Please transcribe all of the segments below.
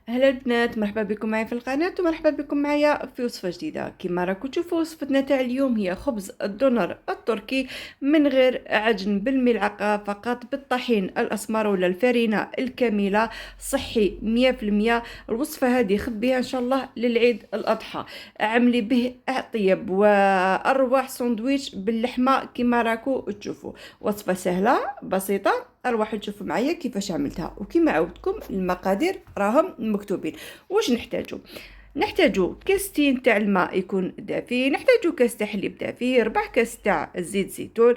أهلا البنات، مرحبا بكم معي في القناة ومرحبا بكم معايا في وصفة جديدة. كما راكم تشوفوا وصفتنا تاع اليوم هي خبز الدونر التركي من غير عجن، بالملعقة فقط، بالطحين الأسمر ولا الفرينة الكاملة، صحي 100%. الوصفة هذه خبيها إن شاء الله للعيد الأضحى، عملي به أطيب وأروع سندويش باللحمة. كما راكم تشوفوا وصفة سهلة بسيطة. اروح نشوفوا معايا كيفاش عملتها، وكما عودتكم المقادير راهم مكتوبين. واش نحتاجو كاستين تاع الماء يكون دافي، نحتاجو كاس تاع حليب دافي، 4 كاس تاع زيت زيتون،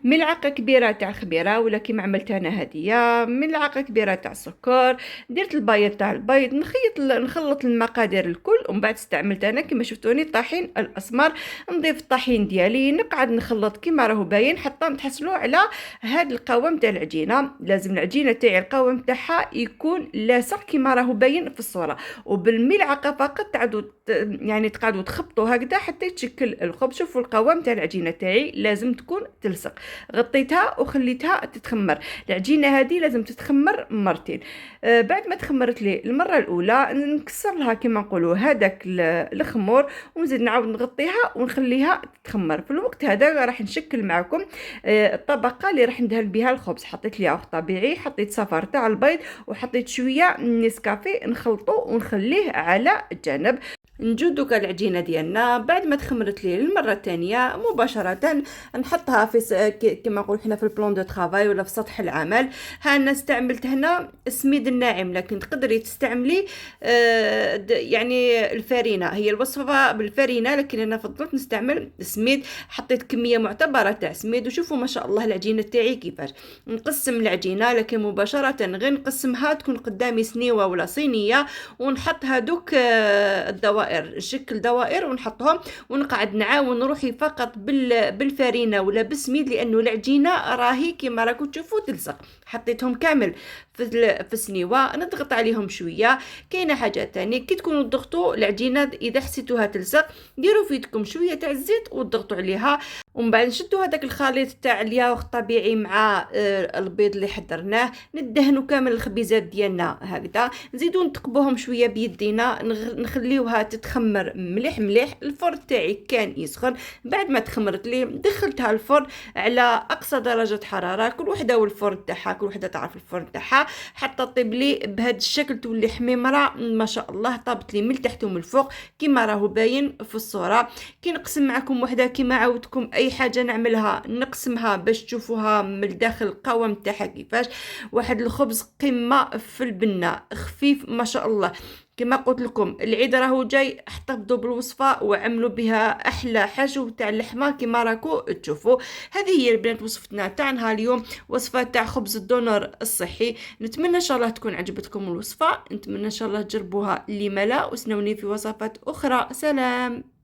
ملعقه كبيره تاع خميره ولا كيما عملت انا هديه، ملعقه كبيره تاع سكر. درت البيض تاع البيض، نخلط المقادير الكل، ومن بعد استعملت انا كيما شفتوني الطحين الاسمر. نضيف الطحين ديالي، نقعد نخلط كيما راهو باين حتى نتحصلوا على هذا القوام تاع العجينه. لازم العجينه تاعي القوام تاعها يكون لاصق كيما راهو باين في الصوره، وبالملعقه فقط تقعدوا تخبطوا هكذا حتى يتشكل الخبز. شوفوا القوام تاع العجينه تاعي لازم تكون تلصق. غطيتها وخليتها تتخمر. العجينه هذه لازم تتخمر مرتين. بعد ما تخمرت لي المره الاولى نكسر لها كما نقولوا هذاك الخمور، ونزيد نعاود نغطيها ونخليها تتخمر. في الوقت هذا راح نشكل معكم الطبقه اللي راح ندهن بها الخبز. حطيت لي طبيعي، حطيت صفار تاع البيض، وحطيت شويه نسكافيه، نخلطه ونخليه على جنب. نجو دوكا العجينه ديالنا بعد ما تخمرت لي المره الثانيه مباشره نحطها في كما نقول حنا في البلان دو طرافاي ولا في سطح العمل. ها انا استعملت هنا السميد الناعم، لكن تقدري تستعملي يعني الفرينه، هي الوصفه بالفرينه، لكن انا فضلت نستعمل السميد. حطيت كميه معتبره تاع سميد، وشوفوا ما شاء الله العجينه تاعي كيفاش. نقسم العجينه، لكن مباشره غير نقسمها تكون قدامي سنيوه ولا صينيه، ونحط هذوك الدوائر، شكل دوائر ونحطهم، ونقعد نعاون روحي فقط بالفرينه ولا بالسميد، لانه العجينه راهي كما راكم تشوفوا تلصق. حطيتهم كامل في السنيوه، نضغط عليهم شويه. كاينه حاجه ثانيه، كي تكونوا تضغطوا العجينه اذا حسيتوها تلصق، ديروا في يدكم شويه تاع الزيت وتضغطوا عليها، ومن بعد نشدوا هذاك الخليط تاع الياغ الطبيعي مع البيض اللي حضرناه، ندهنوا كامل الخبيزات ديالنا هكذا، نزيدوا نتقبوهم شويه بيدينا، نخليوها تتخمر مليح مليح. الفرن تاعي كان يسخن. بعد ما تخمرت لي دخلتها الفرن على اقصى درجه حراره، كل وحده والفرن تاعها، كل وحده تعرف الفرن تاعها، حتى طيب لي بهذا الشكل، تولي حميمره ما شاء الله. طابت لي من التحت ومن الفوق كما راهو باين في الصوره. كي نقسم معكم وحده كما عودتكم، اي حاجه نعملها نقسمها باش تشوفوها من الداخل القوام تاعها كيفاش. واحد الخبز قمه في البنه، خفيف ما شاء الله. كما قلت لكم العيد راهو جاي، احتفظوا بالوصفه وعملوا بها احلى حشو تاع اللحمه كما راكو تشوفوا. هذه هي البنات وصفتنا تاع نهار اليوم، وصفه تاع خبز الدونر الصحي. نتمنى ان شاء الله تكون عجبتكم الوصفه، نتمنى ان شاء الله تجربوها. اللي ما لا، وسنوني في وصفات اخرى. سلام.